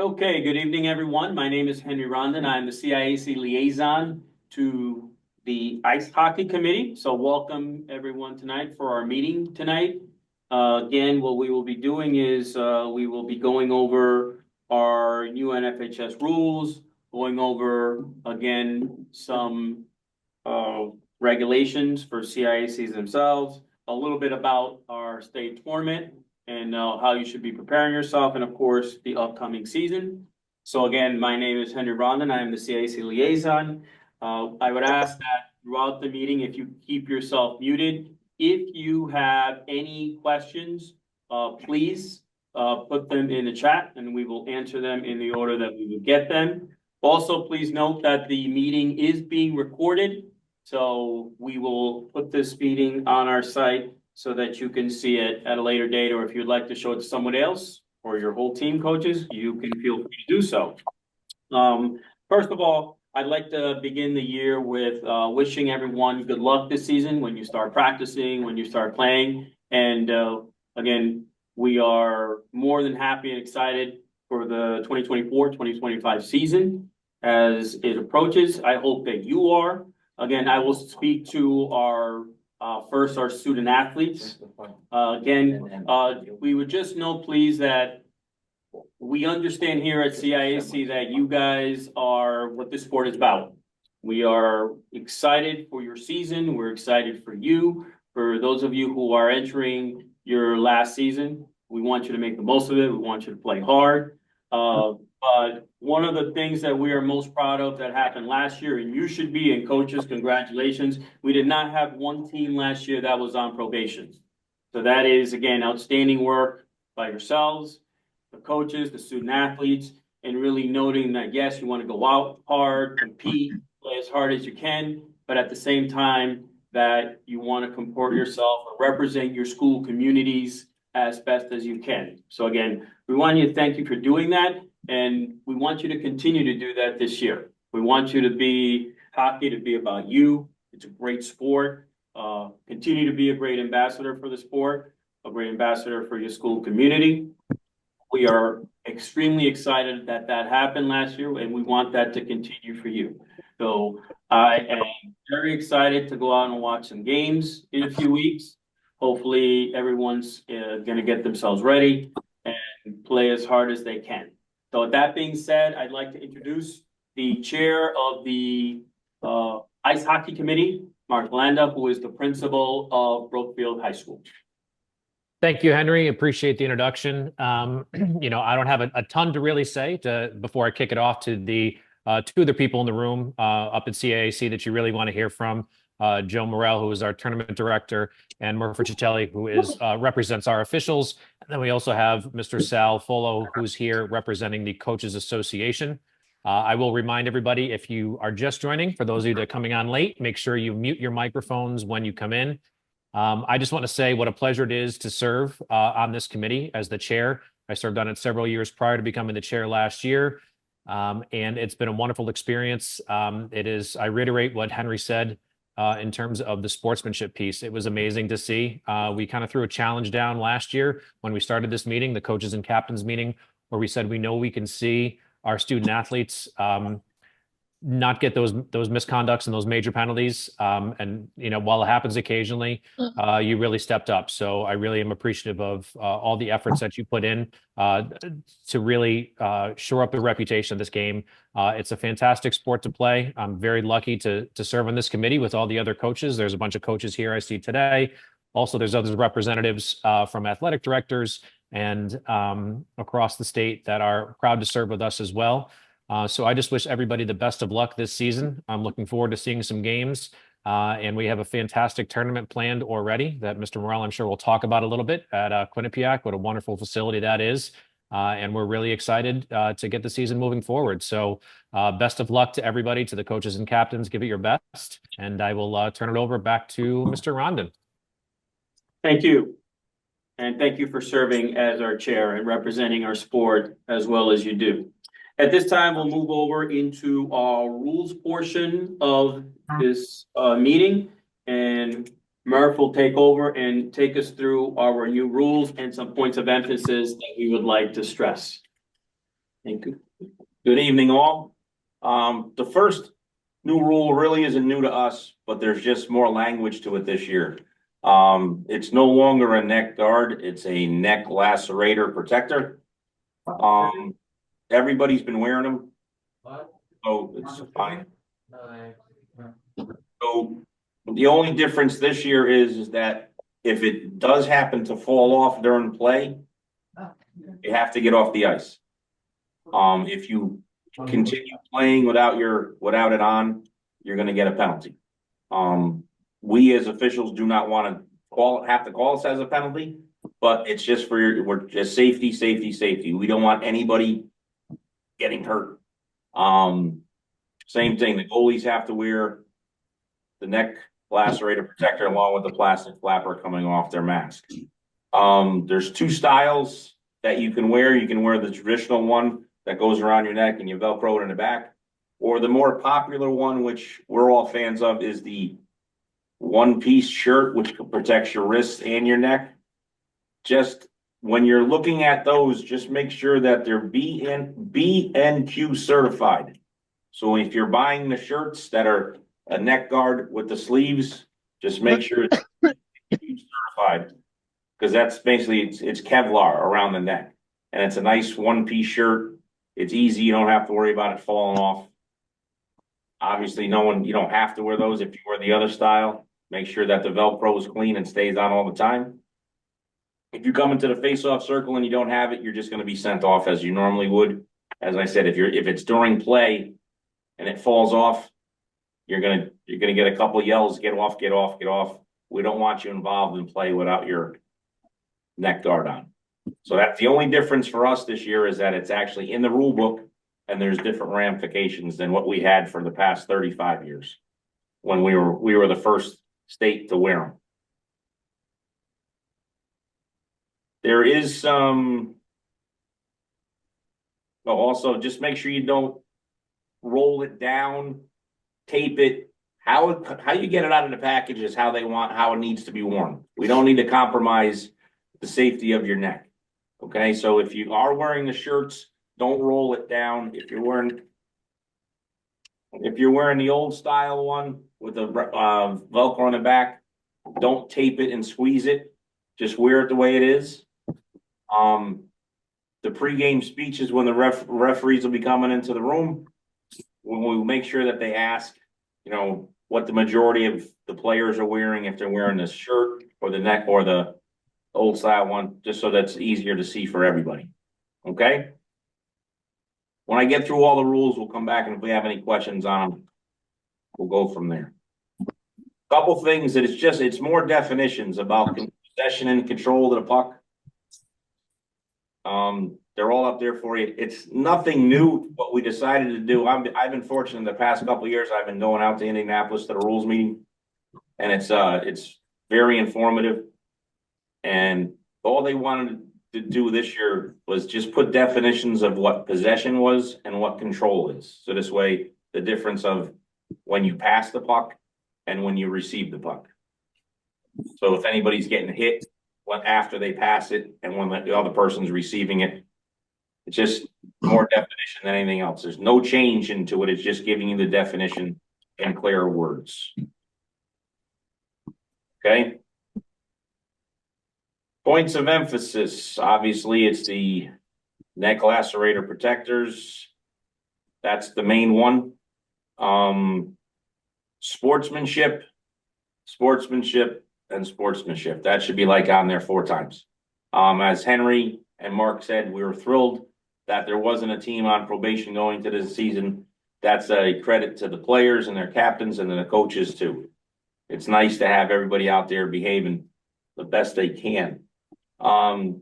Okay, good evening, everyone. My name is Henry Rondon. I'm the CIAC liaison to the Ice Hockey Committee. So welcome everyone tonight for our meeting tonight. Again, what we will be doing is we will be going over our new NFHS rules, going over again some regulations for CIACs themselves, a little bit about our state tournament and how you should be preparing yourself, and of course, the upcoming season. So again, my name is Henry Rondon. I am the CIAC liaison. I would ask that throughout the meeting, if you keep yourself muted, if you have any questions, please put them in the chat and we will answer them in the order that we would get them. Also, please note that the meeting is being recorded. So we will put this meeting on our site so that you can see it at a later date, or if you'd like to show it to someone else or your whole team coaches, you can feel free to do so. First of all, I'd like to begin the year with wishing everyone good luck this season when you start practicing, when you start playing. And again, we are more than happy and excited for the 2024-2025 season as it approaches. I hope that you are. Again, I will speak to our first, our student athletes. We would just note, please, that we understand here at CIAC that you guys are what this sport is about. We are excited for your season. We're excited for you. For those of you who are entering your last season, we want you to make the most of it. We want you to play hard. But one of the things that we are most proud of that happened last year, and you should be, and coaches, congratulations, we did not have one team last year that was on probation. So that is, again, outstanding work by yourselves, the coaches, the student athletes, and really noting that, yes, you want to go out hard, compete, play as hard as you can, but at the same time that you want to comport yourself or represent your school communities as best as you can. So again, we want you to thank you for doing that. And we want you to continue to do that this year. We want you to be hockey to be about you. It's a great sport. Continue to be a great ambassador for the sport, a great ambassador for your school community. We are extremely excited that that happened last year, and we want that to continue for you. So I am very excited to go out and watch some games in a few weeks. Hopefully everyone's going to get themselves ready and play as hard as they can. So with that being said, I'd like to introduce the chair of the Ice Hockey Committee, Mark Landa, who is the principal of Brookfield High School. Thank you, Henry. Appreciate the introduction. I don't have a ton to really say before I kick it off to the two other people in the room up at CAAC that you really want to hear from. Joe Morel, who is our tournament director, and Murphy Ciccelli, who represents our officials. And then we also have Mr. Sal Folo, who's here representing the Coaches Association. I will remind everybody, if you are just joining, for those of you that are coming on late, make sure you mute your microphones when you come in. I just want to say what a pleasure it is to serve on this committee as the chair. I served on it several years prior to becoming the chair last year. And it's been a wonderful experience. I reiterate what Henry said, in terms of the sportsmanship piece. It was amazing to see. We kind of threw a challenge down last year when we started this meeting, the coaches and captains meeting, where we said we know we can see our student athletes not get those misconducts and those major penalties. While it happens occasionally, you really stepped up. So I really am appreciative of all the efforts that you put in to really shore up the reputation of this game. It's a fantastic sport to play. I'm very lucky to serve on this committee with all the other coaches. There's a bunch of coaches here I see today. Also, there's other representatives from athletic directors and across the state that are proud to serve with us as well. So I just wish everybody the best of luck this season. I'm looking forward to seeing some games. And we have a fantastic tournament planned already that Mr. Morel, I'm sure, will talk about a little bit at CAS-CIAC, what a wonderful facility that is. And we're really excited to get the season moving forward. So best of luck to everybody, to the coaches and captains. Give it your best. And I will turn it over back to Mr. Rondon. Thank you. And thank you for serving as our chair and representing our sport as well as you do. At this time, we'll move over into our rules portion of this meeting, and Murph will take over and take us through our new rules and some points of emphasis that we would like to stress. Good evening, all. The first new rule really isn't new to us, but there's just more language to it this year. It's no longer a neck guard, it's a neck lacerator protector. Everybody's been wearing them, so it's fine. So the only difference this year is that if it does happen to fall off during play, you have to get off the ice. If you continue playing without it on, you're gonna get a penalty. We as officials do not want to have to call this as a penalty, but it's just we're just safety. We don't want anybody getting hurt. Same thing, the goalies have to wear the neck lacerator protector along with the plastic flapper coming off their mask. There's two styles that you can wear. You can wear the traditional one that goes around your neck and you Velcro it in the back, or the more popular one, which we're all fans of, is the one-piece shirt, which protects your wrists and your neck. Just when you're looking at those, just make sure that they're BNQ certified. So if you're buying the shirts that are a neck guard with the sleeves, just make sure it's certified, because that's basically it's Kevlar around the neck, and it's a nice one-piece shirt. It's easy, you don't have to worry about it falling off. Obviously, you don't have to wear those if you wear the other style. Make sure that the Velcro is clean and stays on all the time. If you come into the face-off circle and you don't have it, you're just going to be sent off as you normally would. As I said, if it's during play and it falls off, you're gonna get a couple yells, get off. We don't want you involved in play without your neck guard on. So that's the only difference for us this year, is that it's actually in the rule book and there's different ramifications than what we had for the past 35 years when we were the first state to wear them. There is some, also just make sure you don't roll it down, tape it. How you get it out of the package is how it needs to be worn. We don't need to compromise the safety of your neck. Okay, so if you are wearing the shirts, don't roll it down. If you're wearing the old style one with the Velcro on the back, don't tape it and squeeze it. Just wear it the way it is. The pregame speeches, when the referees will be coming into the room, we'll make sure that they ask, what the majority of the players are wearing, if they're wearing this shirt or the neck or the old style one, just so that's easier to see for everybody. Okay? When I get through all the rules, we'll come back, and if we have any questions on them, we'll go from there. Couple things that it's more definitions about possession and control of the puck. They're all up there for you. It's nothing new what we decided to do. I've been fortunate in the past couple of years. I've been going out to Indianapolis to the rules meeting, and it's very informative. And all they wanted to do this year was just put definitions of what possession was and what control is. So this way, the difference of when you pass the puck and when you receive the puck. So if anybody's getting hit after they pass it and when the other person's receiving it, it's just more definition than anything else. There's no change into it. It's just giving you the definition in clear words. Okay. Points of emphasis. Obviously, it's the neck lacerator protectors. That's the main one. Sportsmanship, and sportsmanship. That should be on there 4 times. As Henry and Mark said, we were thrilled that there wasn't a team on probation going to this season. That's a credit to the players and their captains and then the coaches too. It's nice to have everybody out there behaving the best they can. So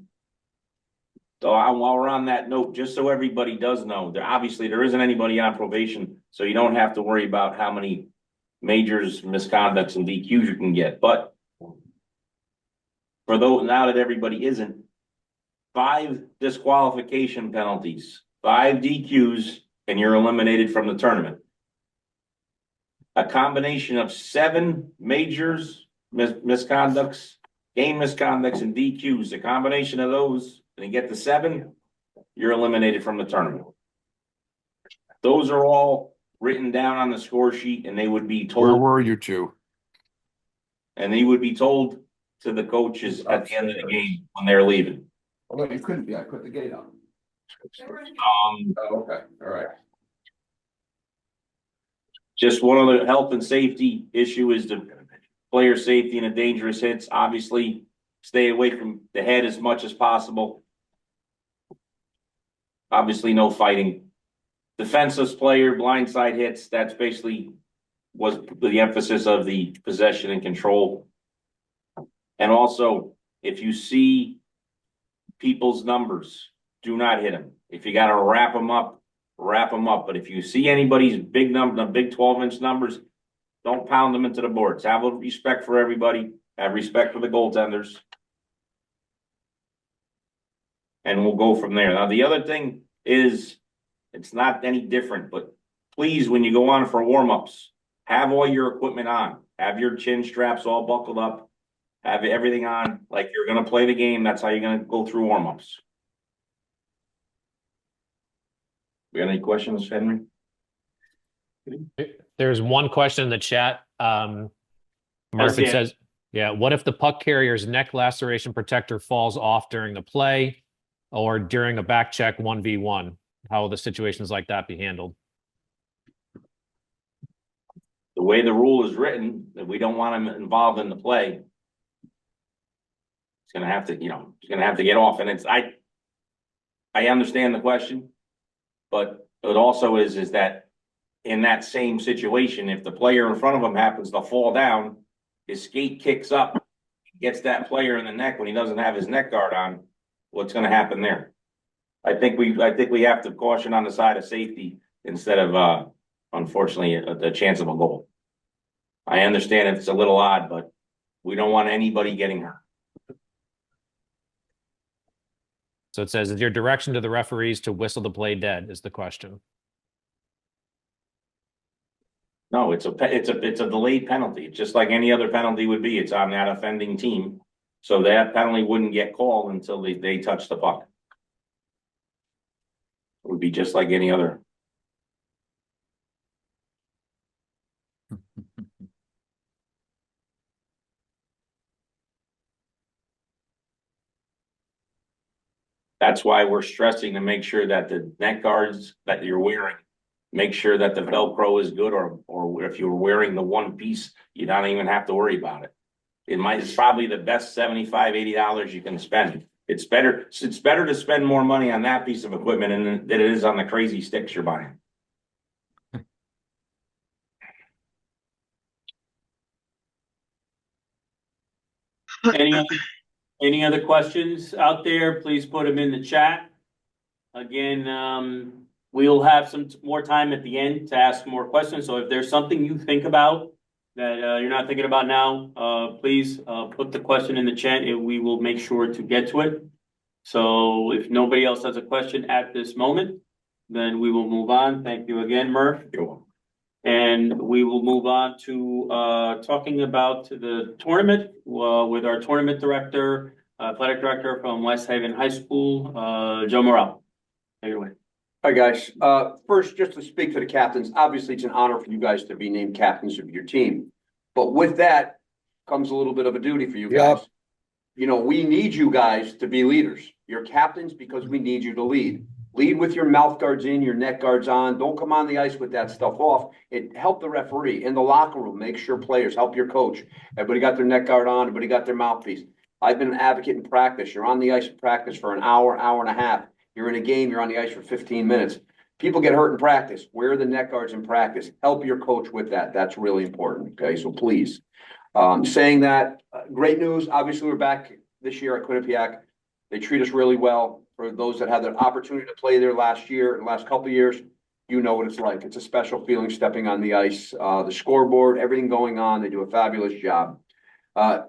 while we're on that note, just so everybody does know, there isn't anybody on probation, so you don't have to worry about how many majors, misconducts, and DQs you can get. But for those, now that everybody isn't, 5 disqualification penalties, 5 DQs, and you're eliminated from the tournament. A combination of 7 majors, misconducts, game misconducts, and DQs. A combination of those, and you get to 7, you're eliminated from the tournament. Those are all written down on the score sheet, and they would be Where told, were you two? and they would be told to the coaches at the end of the game when they're leaving. Oh, no, you couldn't be. I put the gate on. Um, Oh, okay, all right. just one other health and safety issue is the player safety and the dangerous hits. Obviously, stay away from the head as much as possible. Obviously, no fighting. Defenseless player, blindside hits, that's basically was the emphasis of the possession and control. And also, if you see people's numbers, do not hit them. If you got to wrap them up, wrap them up. But if you see anybody's big number, the big 12-inch numbers, don't pound them into the boards. Have a respect for everybody. Have respect for the goaltenders. And we'll go from there. Now, the other thing is, it's not any different, but please, when you go on for warm-ups, have all your equipment on. Have your chin straps all buckled up. Have everything on like you're going to play the game. That's how you're going to go through warm-ups. We got any questions, Henry? There's one question in the chat. Murphy it. says, yeah, what if the puck carrier's neck laceration protector falls off during the play or during a back check 1v1? How will the situations like that be handled? The way the rule is written, that we don't want him involved in the play, it's going to have to, it's going to have to get off. And I understand the question, but it also is that in that same situation, if the player in front of him happens to fall down, his skate kicks up, gets that player in the neck when he doesn't have his neck guard on, what's going to happen there? I think we have to caution on the side of safety instead of, unfortunately, a chance of a goal. I understand it's a little odd, but we don't want anybody getting hurt. So it says, is your direction to the referees to whistle the play dead is the question. No, it's a delayed penalty. It's just like any other penalty would be. It's on that offending team. So that penalty wouldn't get called until they touch the puck. It would be just like any other. That's why we're stressing to make sure that the neck guards that you're wearing, make sure that the Velcro is good, or if you're wearing the one piece, you don't even have to worry about it. It's probably the best $75, $80 you can spend. It's better to spend more money on that piece of equipment than it is on the crazy sticks you're buying. Any other questions out there? Please put them in the chat. Again, we'll have some more time at the end to ask more questions. So if there's something you think about that you're not thinking about now, please put the question in the chat and we will make sure to get to it. So if nobody else has a question at this moment, then we will move on. Thank you again, Murph. You're welcome. And we will move on to talking about the tournament with our tournament director, athletic director from West Haven High School, Joe Morrell. Take it away. Hi, guys. First, just to speak to the captains, obviously it's an honor for you guys to be named captains of your team. But with that comes a little bit of a duty for you guys. Yep. You know, we need you guys to be leaders. You're captains because we need you to lead. Lead with your mouth guards in, your neck guards on. Don't come on the ice with that stuff off. Help the referee in the locker room. Make sure players help your coach. Everybody got their neck guard on. Everybody got their mouthpiece. I've been an advocate in practice. You're on the ice in practice for an hour, hour and a half. You're in a game. You're on the ice for 15 minutes. People get hurt in practice. Wear the neck guards in practice. Help your coach with that. That's really important. Okay, so please. Saying that, great news. Obviously, we're back this year at CAS-CIAC. They treat us really well. For those that had the opportunity to play there last year and last couple of years, you know what it's like. It's a special feeling stepping on the ice, the scoreboard, everything going on. They do a fabulous job.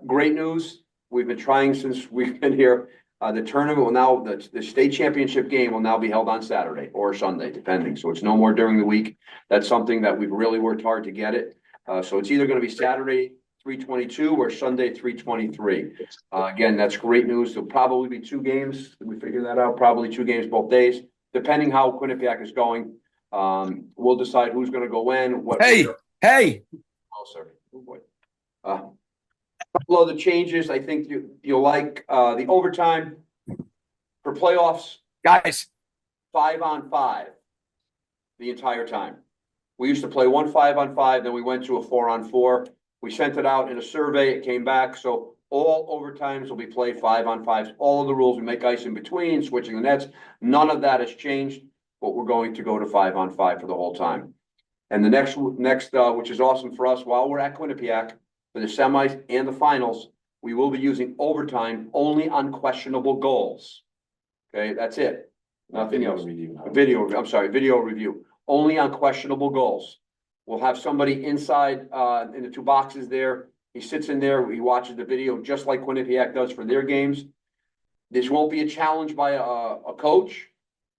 Great news. We've been trying since we've been here. The tournament will now, the state championship game will now be held on Saturday or Sunday, depending. So it's no more during the week. That's something that we've really worked hard to get it. So it's either going to be Saturday 3:22 or Sunday, 3:23. Again, that's great news. There'll probably be 2 games. Did we figure that out? Probably 2 games both days, depending how Quinnipiac is going. We'll decide who's gonna go when, what. Hey, hey, Oh, sorry. Oh, boy. Couple of the changes, I think you'll like, the overtime for playoffs, guys, 5-on-5 the entire time. We used to play 1 5-on-5, then we went to a 4-on-4. We sent it out in a survey, it came back, so all overtimes will be played 5-on-5s. All of the rules, we make ice in between, switching the nets, none of that has changed, but we're going to go to 5-on-5 for the whole time. And the next, which is awesome for us, while we're at Quinnipiac, for the semis and the finals, we will be using overtime only on questionable goals. Okay, that's it. Nothing else. Video review, only on questionable goals. We'll have somebody inside, in the 2 boxes there. He sits in there, he watches the video just like Quinnipiac does for their games. This won't be a challenge by a coach.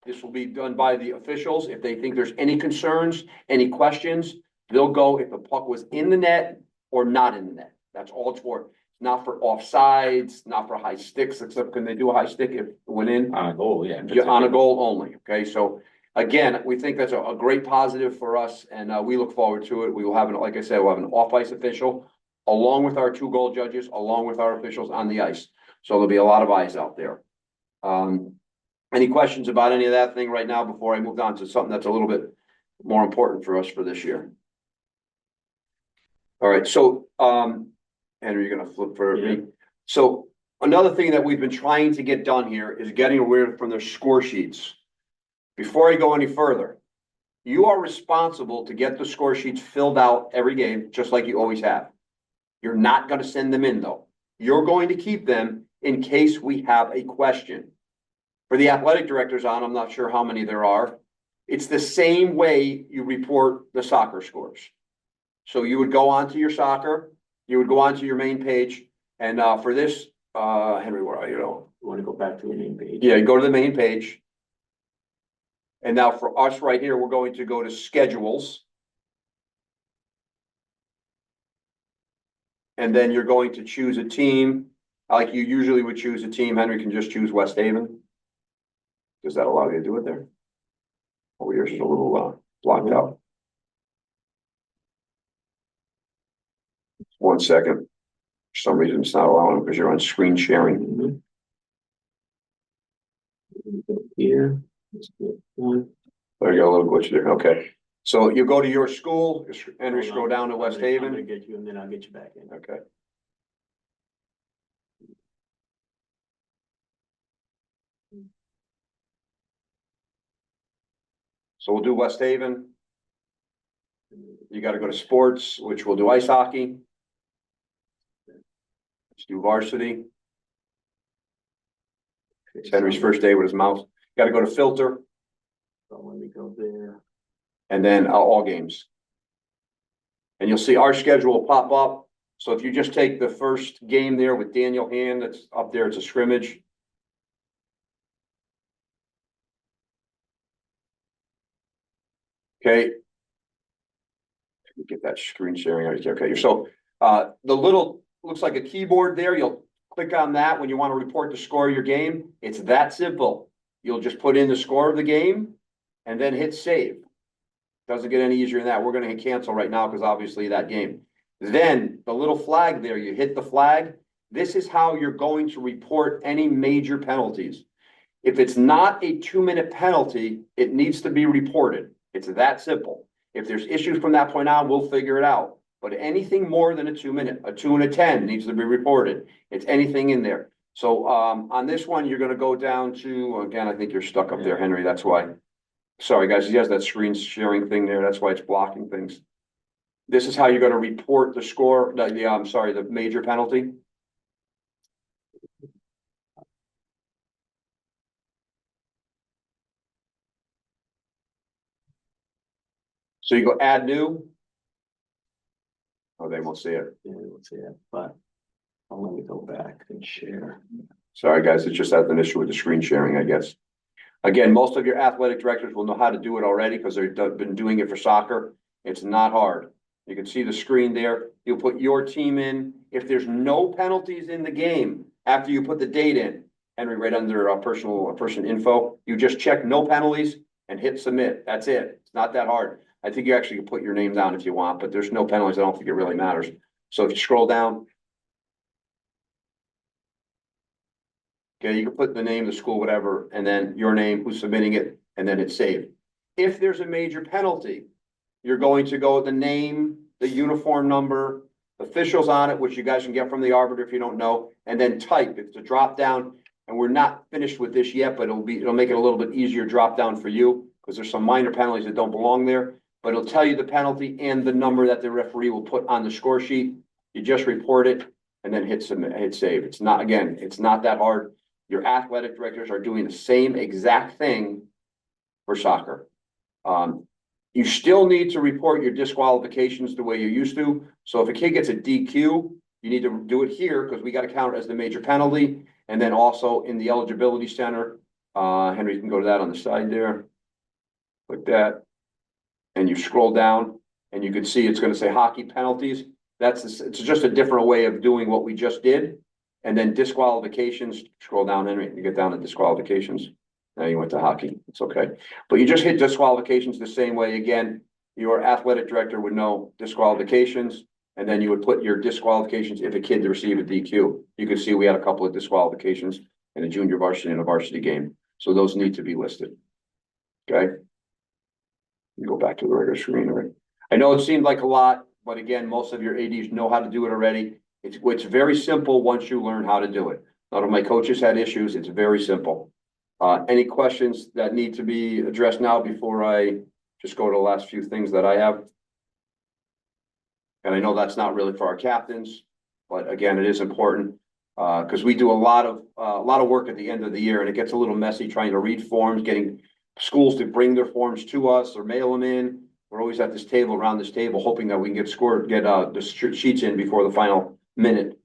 This will be done by the officials. If they think there's any concerns, any questions, they'll go if the puck was in the net or not in the net. That's all it's for. Not for offsides, not for high sticks, except can they do a high stick if it went in? On a goal, yeah. Yeah, on a goal only, okay? So again, we think that's a great positive for us, and we look forward to it. We will have, like I said, we'll have an off-ice official, along with our 2 goal judges, along with our officials on the ice. So there'll be a lot of eyes out there. Any questions about any of that thing right now before I move on to something that's a little bit more important for us for this year? All right, so, Henry, you're gonna flip for me. So another thing that we've been trying to get done here is getting away from their score sheets. Before I go any further, you are responsible to get the score sheets filled out every game, just like you always have. You're not gonna send them in though. You're going to keep them in case we have a question. For the athletic directors on, I'm not sure how many there are. It's the same way you report the soccer scores. So you would go onto your soccer, you would go onto your main page, and for this, Henry, where are you? You want to go back to the main page? Yeah, you go to the main page. And now for us right here, we're going to go to schedules. And then you're going to choose a team, like you usually would choose a team. Henry can just choose West Haven. Does that allow you to do it there? Over yours is a little blocked out. 1 second. For some reason, it's not allowing because you're on screen sharing. Here. There you go, a little glitch there. Okay. So you go to your school, Henry, scroll down to West I'm gonna Haven. get you, and then I'll get you back in. Okay. So we'll do West Haven. You got to go to sports, which we'll do ice hockey. Let's do varsity. It's Henry's first day with his mouse. Got to go to filter. So let me go there. And then all games. And you'll see our schedule will pop up. So if you just take the first game there with Daniel Hand, that's up there, it's a scrimmage. Okay. Get that screen sharing. Okay, so the little looks like a keyboard there. You'll click on that when you want to report the score of your game. It's that simple. You'll just put in the score of the game and then hit save. Doesn't get any easier than that. We're going to hit cancel right now because obviously that game. Then the little flag there, you hit the flag. This is how you're going to report any major penalties. If it's not a 2-minute penalty, it needs to be reported. It's that simple. If there's issues from that point on, we'll figure it out. But anything more than a 2-minute, a 2 and a 10 needs to be reported. It's anything in there. So on this one, you're going to go down to, again, I think you're stuck up there, Henry. That's why. Sorry, guys. He has that screen sharing thing there. That's why it's blocking things. This is how you're going to report the score. The major penalty. So you go add new. Oh, they won't see it. Yeah, let's see that, but I'll let me go back and share. Sorry, guys. It just has an issue with the screen sharing, I guess. Again, most of your athletic directors will know how to do it already because they've been doing it for soccer. It's not hard. You can see the screen there. You'll put your team in. If there's no penalties in the game, after you put the date in, Henry, right under person info, you just check no penalties and hit submit. That's it. It's not that hard. I think you actually can put your name down if you want, but there's no penalties. I don't think it really matters. So if you scroll down, okay, you can put the name, the school, whatever, and then your name, who's submitting it, and then hit save. If there's a major penalty, you're going to go with the name, the uniform number, officials on it, which you guys can get from the arbiter if you don't know, and then type. It's a drop down, and we're not finished with this yet, but it'll make it a little bit easier drop down for you, because there's some minor penalties that don't belong there, but it'll tell you the penalty and the number that the referee will put on the score sheet. You just report it and then hit submit, hit save. It's not that hard. Your athletic directors are doing the same exact thing for soccer. You still need to report your disqualifications the way you used to. So if a kid gets a DQ, you need to do it here because we got to count it as the major penalty. And then also in the eligibility center, Henry, you can go to that on the side there. Like that. And you scroll down and you can see it's going to say hockey penalties. It's just a different way of doing what we just did. And then disqualifications, scroll down, Henry, you get down to disqualifications. Now you went to hockey, it's okay. But you just hit disqualifications the same way. Again, your athletic director would know disqualifications, and then you would put your disqualifications if a kid received a DQ. You can see we had a couple of disqualifications in a junior varsity and a varsity game. So those need to be listed. Okay. You go back to the regular screen, right? I know it seemed like a lot, but again, most of your ADs know how to do it already. It's very simple once you learn how to do it. None of my coaches had issues. It's very simple. Any questions that need to be addressed now before I just go to the last few things that I have? And I know that's not really for our captains, but again, it is important because we do a lot of work at the end of the year, and it gets a little messy trying to read forms, getting schools to bring their forms to us or mail them in. We're always at this table, around this table, hoping that we can get the sheets in before the final minute.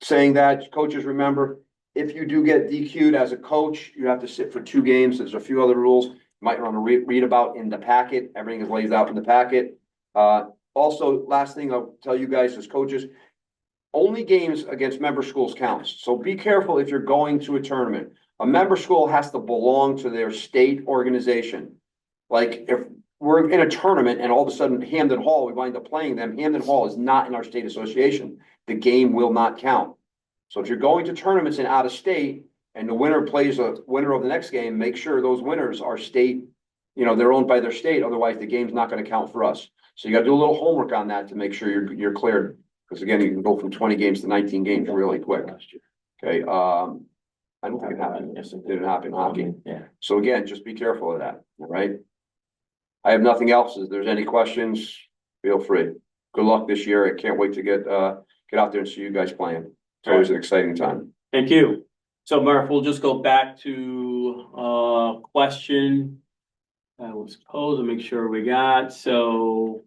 Saying that, coaches, remember, if you do get DQ'd as a coach, you have to sit for 2 games. There's a few other rules you might want to read about in the packet. Everything is laid out in the packet. Also, last thing I'll tell you guys as coaches, only games against member schools counts. So be careful if you're going to a tournament. A member school has to belong to their state organization. Like if we're in a tournament and all of a sudden Hamden Hall, we wind up playing them, Hamden Hall is not in our state association. The game will not count. So if you're going to tournaments and out of state and the winner plays a winner of the next game, make sure those winners are state, they're owned by their state. Otherwise the game's not going to count for us. So you got to do a little homework on that to make sure you're cleared. Because again, you can go from 20 games to 19 games really quick. Okay. I don't think it happened. Yes, it didn't happen in hockey. Yeah. So again, just be careful of that. All right. I have nothing else. If there's any questions, feel free. Good luck this year. I can't wait to get out there and see you guys playing. It's always an exciting time. Thank you. So Murph, we'll just go back to question. I was supposed to make sure we got, so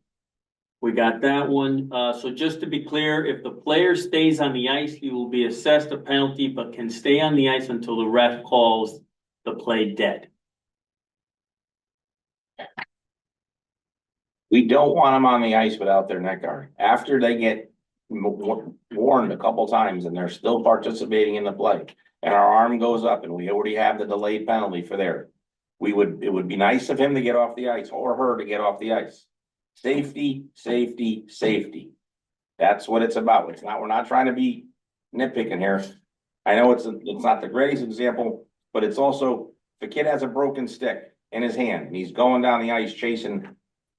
we got that one. So just to be clear, if the player stays on the ice, he will be assessed a penalty, but can stay on the ice until the ref calls the play dead. We don't want them on the ice without their neck guard. After they get warned a couple times and they're still participating in the play, and our arm goes up and we already have the delayed penalty for there, it would be nice of him to get off the ice or her to get off the ice. Safety, safety, safety. That's what it's about. We're not trying to be nitpicking here. I know it's not the greatest example, but it's also, if a kid has a broken stick in his hand and he's going down the ice chasing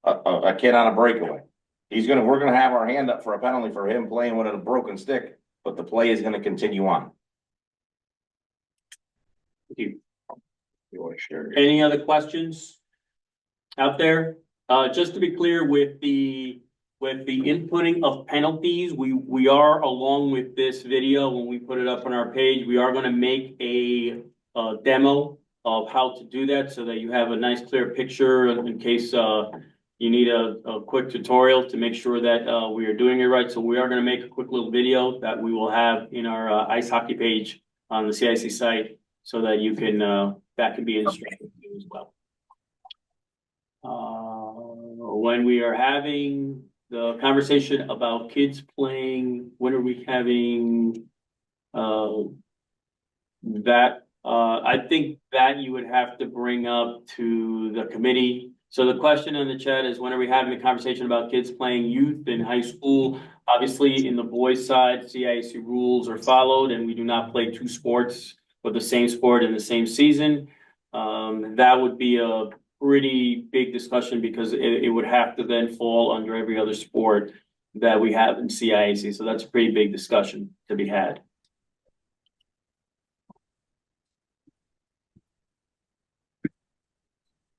a kid on a breakaway, we're gonna have our hand up for a penalty for him playing with a broken stick, but the play is gonna continue on. Any other questions out there? Just to be clear, with the inputting of penalties, we are, along with this video, when we put it up on our page, we are going to make a demo of how to do that so that you have a nice clear picture in case you need a quick tutorial to make sure that we are doing it right. So we are going to make a quick little video that we will have in our ice hockey page on the CIC site so that you can that can be instructive as well. when we are having the conversation about kids playing, when are we having, I think that you would have to bring up to the committee. So the question in the chat is, when are we having a conversation about kids playing youth in high school? Obviously, in the boys' side, CIAC rules are followed, and we do not play two sports with the same sport in the same season. That would be a pretty big discussion because it would have to then fall under every other sport that we have in CIAC. So that's a pretty big discussion to be had.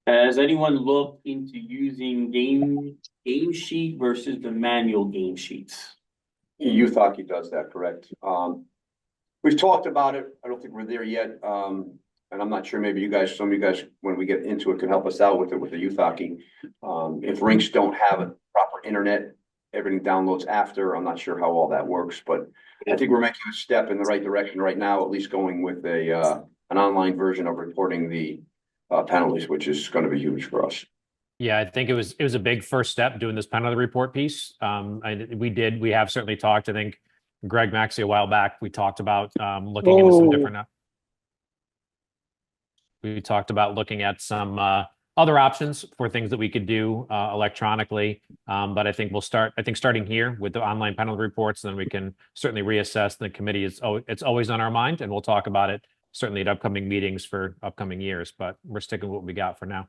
Has anyone looked into using game sheet versus the manual game sheets? Youth hockey does that, correct? We've talked about it. I don't think we're there yet. And I'm not sure, maybe you guys, some of you guys, when we get into it, can help us out with it, with the youth hockey. If rinks don't have a proper internet, everything downloads after. I'm not sure how all that works, but I think we're making a step in the right direction right now, at least going with an online version of reporting the penalties, which is going to be huge for us. Yeah, I think it was a big first step doing this penalty report piece. We have certainly talked, I think Greg Maxey a while back, we talked about looking into some different we talked about looking at some other options for things that we could do electronically. But I think starting here with the online penalty reports, then we can certainly reassess. The committee it's always on our mind, and we'll talk about it certainly at upcoming meetings for upcoming years, but we're sticking with what we got for now.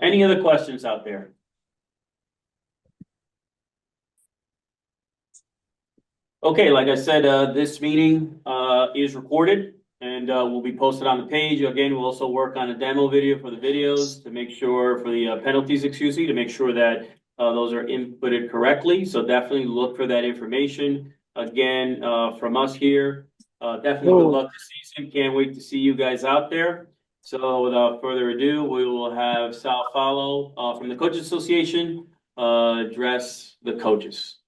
Any other questions out there? Okay, like I said, this meeting is recorded and will be posted on the page. Again, we'll also work on a demo video for the videos to make sure, for the penalties, excuse me, to make sure that those are inputted correctly. So definitely look for that information. Again, from us here, definitely good luck this season. Can't wait to see you guys out there. So without further ado, we will have Sal Follow from the Coaches Association address the coaches.